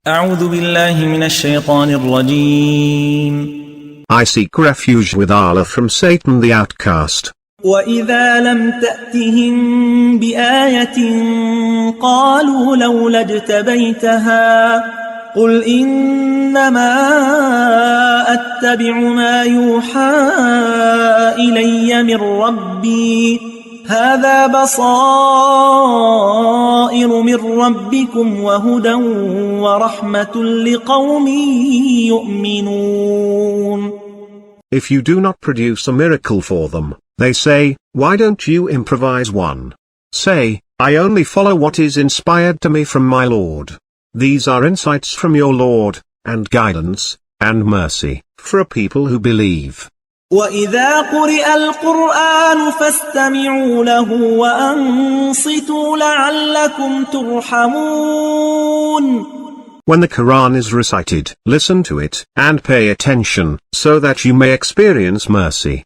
أعوذ بالله من الشيطان الرجيم. I seek refuge with Allah from Satan the outcast. وإذا لم تأتهم بآية قالوا لولا اجتبيتها قل إنما أتبع ما يوحى إلي من ربي هذا بصائر من ربكم وهدى ورحمة لقوم يؤمنون. If you do not produce a miracle for them, they say, why don't you improvise one? Say, I only follow what is inspired to me from my Lord. These are insights from your Lord, and guidance, and mercy, for a people who believe. وَإِذَا قُرِئَ الْقُرْآنُ فَاسْتَمِعُوا لَهُ وَأَنصِتُوا لَعَلَّكُمْ تُرْحَمُونَ. When the Quran is recited, listen to it, and pay attention, so that you may experience mercy.